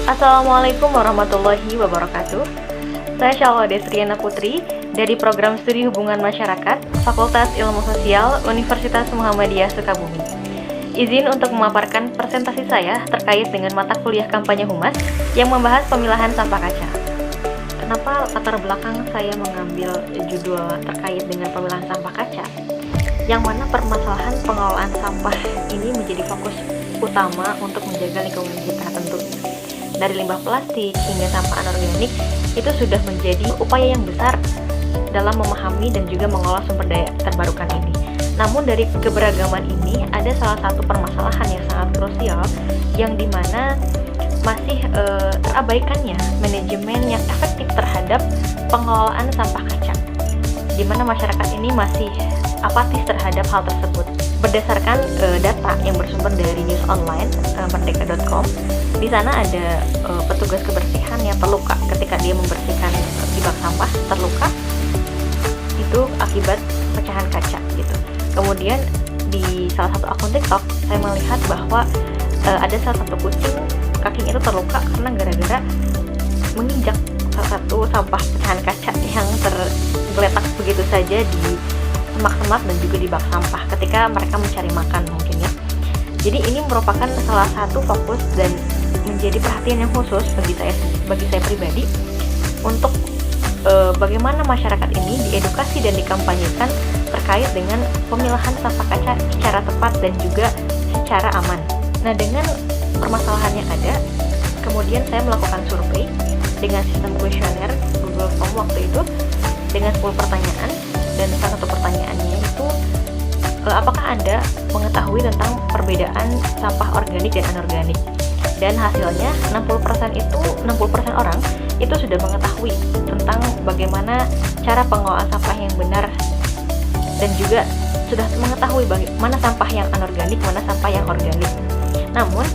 Assalamualaikum warahmatullahi wabarakatuh. Saya Syalwa Desriana Putri dari Program Studi Hubungan Masyarakat, Fakultas Ilmu Sosial, Universitas Muhammadiyah Sukabumi. Izin untuk memaparkan presentasi saya terkait dengan mata kuliah kampanye humas yang membahas pemilahan sampah kaca. Kenapa latar belakang saya mengambil judul terkait dengan pemilahan sampah kaca? Yang mana permasalahan pengelolaan sampah ini menjadi fokus utama untuk menjaga lingkungan kita tentunya. Dari limbah plastik hingga sampah anorganik itu sudah menjadi upaya yang besar dalam memahami dan juga mengolah sumber daya terbarukan ini. Namun dari keberagaman ini ada salah satu permasalahan yang sangat krusial yang dimana masih terabaikannya manajemen yang efektif terhadap pengelolaan sampah kaca, di mana masyarakat ini masih apatis terhadap hal tersebut. Berdasarkan data yang bersumber dari news online merdeka.com, di sana ada petugas kebersihan yang terluka ketika dia membersihkan di bak sampah, terluka itu akibat pecahan kaca gitu. Kemudian di salah satu akun TikTok saya melihat bahwa ada salah satu kucing kakinya itu terluka karena gara-gara menginjak salah satu sampah pecahan kaca yang tergeletak begitu saja di semak-semak dan juga di bak sampah ketika mereka mencari makan mungkin ya. Jadi ini merupakan salah satu fokus dan menjadi perhatian yang khusus bagi saya pribadi untuk bagaimana masyarakat ini diedukasi dan dikampanyekan terkait dengan pemilahan sampah kaca secara tepat dan juga secara aman. Nah, dengan permasalahan yang ada, kemudian saya melakukan survei dengan sistem kuesioner Google Form waktu itu dengan 10 pertanyaan, dan salah satu pertanyaannya itu apakah Anda mengetahui tentang perbedaan sampah organik dan anorganik? Dan hasilnya 60% orang itu sudah mengetahui tentang bagaimana cara pengelolaan sampah yang benar dan juga sudah mengetahui bagaimana sampah yang anorganik, mana sampah yang organik. Namun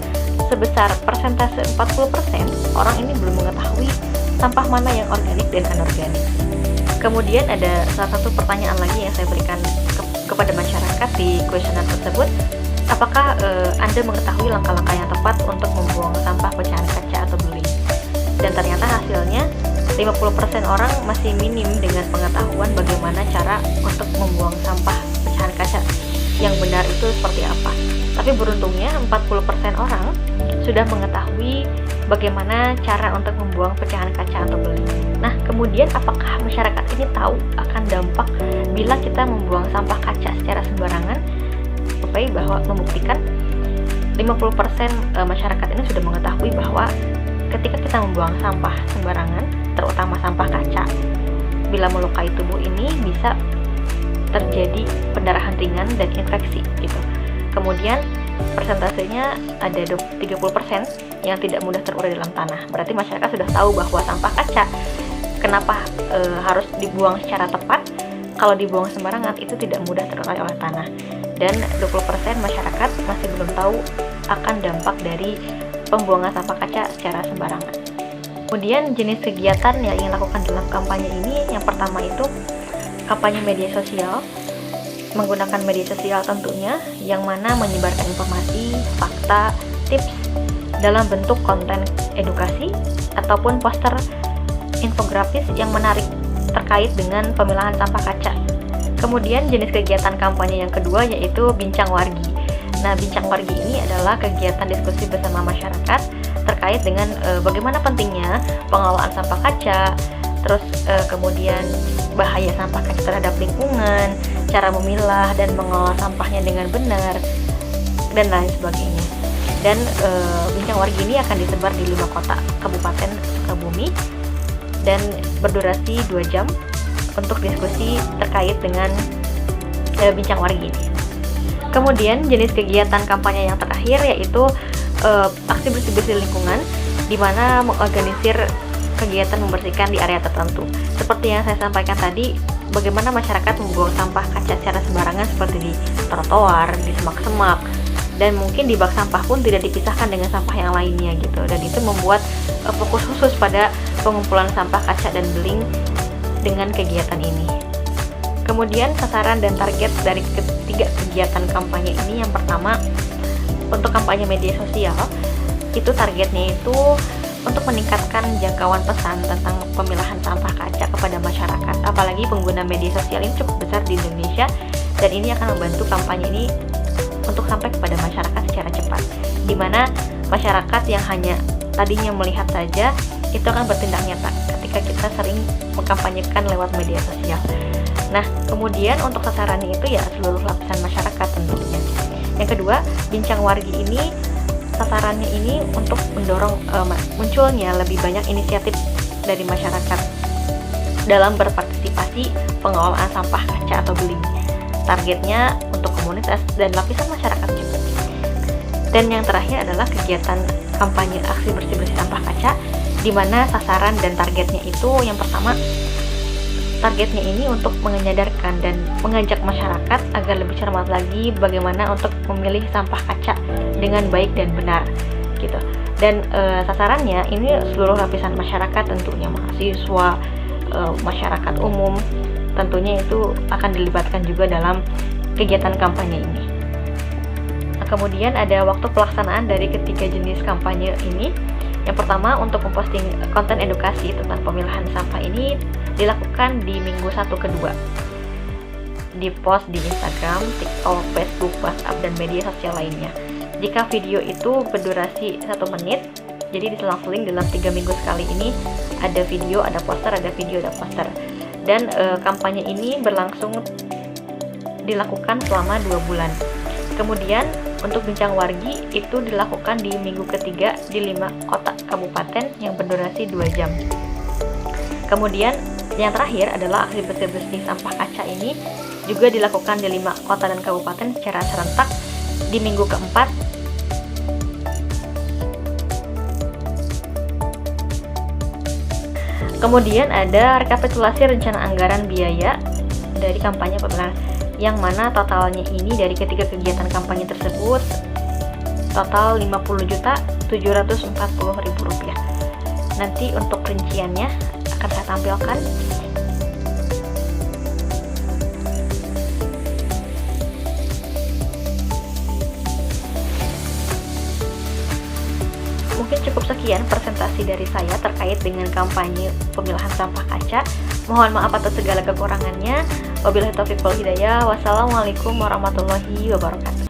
sebesar persentase 40% orang ini belum mengetahui sampah mana yang organik dan anorganik. Kemudian ada salah satu pertanyaan lagi yang saya berikan kepada masyarakat di kuesioner tersebut, apakah Anda mengetahui langkah-langkah yang tepat untuk membuang sampah pecahan kaca atau beling? Dan ternyata hasilnya 50% orang masih minim dengan pengetahuan bagaimana cara untuk membuang sampah pecahan kaca yang benar itu seperti apa. Tapi beruntungnya 40% orang sudah mengetahui bagaimana cara untuk membuang pecahan kaca atau beling. Nah, kemudian apakah masyarakat ini tahu akan dampak bila kita membuang sampah kaca secara sembarangan? Survei bahwa membuktikan 50% masyarakat ini sudah mengetahui bahwa ketika kita membuang sampah sembarangan, terutama sampah kaca, bila melukai tubuh ini bisa terjadi pendarahan ringan dan infeksi gitu. Kemudian persentasenya ada 30% yang tidak mudah terurai dalam tanah. Berarti masyarakat sudah tahu bahwa sampah kaca kenapa harus dibuang secara tepat. Kalau dibuang sembarangan itu tidak mudah terurai oleh tanah. Dan 20% masyarakat masih belum tahu akan dampak dari pembuangan sampah kaca secara sembarangan. Kemudian jenis kegiatan yang ingin lakukan dalam kampanye ini, yang pertama itu kampanye media sosial, menggunakan media sosial tentunya, yang mana menyebarkan informasi, fakta, tips dalam bentuk konten edukasi ataupun poster infografis yang menarik terkait dengan pemilahan sampah kaca. Kemudian jenis kegiatan kampanye yang kedua yaitu bincang wargi. Nah, bincang wargi ini adalah kegiatan diskusi bersama masyarakat terkait dengan bagaimana pentingnya pengelolaan sampah kaca, terus kemudian bahaya sampah kaca terhadap lingkungan, cara memilah dan mengolah sampahnya dengan benar, dan lain sebagainya. Dan bincang wargi ini akan disebar di 5 kota Kabupaten Sukabumi dan berdurasi 2 jam untuk diskusi terkait dengan bincang wargi ini. Kemudian jenis kegiatan kampanye yang terakhir yaitu aksi bersih-bersih lingkungan, di mana mengorganisir kegiatan membersihkan di area tertentu. Seperti yang saya sampaikan tadi, bagaimana masyarakat membuang sampah kaca secara sembarangan seperti di trotoar, di semak-semak, dan mungkin di bak sampah pun tidak dipisahkan dengan sampah yang lainnya gitu. Dan itu membuat fokus khusus pada pengumpulan sampah kaca dan beling dengan kegiatan ini. Kemudian sasaran dan target dari ketiga kegiatan kampanye ini, yang pertama untuk kampanye media sosial itu targetnya itu untuk meningkatkan jangkauan pesan tentang pemilahan sampah kaca kepada masyarakat. Apalagi pengguna media sosial ini cukup besar di Indonesia, dan ini akan membantu kampanye ini untuk sampai kepada masyarakat secara cepat, di mana masyarakat yang hanya tadinya melihat saja itu akan bertindak nyata ketika kita sering mengkampanyekan lewat media sosial. Nah, kemudian untuk sasarannya itu ya seluruh lapisan masyarakat tentunya. Yang kedua, Bincang Wargi ini sasarannya ini untuk mendorong munculnya lebih banyak inisiatif dari masyarakat dalam berpartisipasi pengelolaan sampah kaca atau beling. Targetnya untuk komunitas dan lapisan masyarakat juga. Dan yang terakhir adalah kegiatan kampanye aksi bersih-bersih sampah kaca, di mana sasaran dan targetnya itu yang pertama, targetnya ini untuk menyadarkan dan mengajak masyarakat agar lebih cermat lagi bagaimana untuk memilih sampah kaca dengan baik dan benar gitu. Dan sasarannya ini seluruh lapisan masyarakat, tentunya mahasiswa, masyarakat umum, tentunya itu akan dilibatkan juga dalam kegiatan kampanye ini. Nah, kemudian ada waktu pelaksanaan dari ketiga jenis kampanye ini. Yang pertama, untuk memposting konten edukasi tentang pemilahan sampah ini dilakukan di minggu 1 ke 2. Di post di Instagram, TikTok, Facebook, WhatsApp, dan media sosial lainnya. Jika video itu berdurasi 1 menit, jadi diselang-seling dalam 3 minggu sekali ini ada video, ada poster, ada video, ada poster. Dan kampanye ini berlangsung dilakukan selama 2 bulan. Kemudian untuk Bincang Wargi itu dilakukan di minggu ketiga di 5 kota kabupaten yang berdurasi 2 jam. Kemudian yang terakhir adalah aksi bersih-bersih sampah kaca ini juga dilakukan di 5 kota dan kabupaten secara serentak di minggu keempat. Kemudian ada rekapitulasi rencana anggaran biaya dari kampanye pemilahan, yang mana totalnya ini dari ketiga kegiatan kampanye tersebut total Rp50.740.000. Nanti untuk rinciannya akan saya tampilkan. Mungkin cukup sekian presentasi dari saya terkait dengan kampanye pemilahan sampah kaca. Mohon maaf atas segala kekurangannya. Wabillahi taufiq wal hidayah. Wassalamualaikum warahmatullahi wabarakatuh.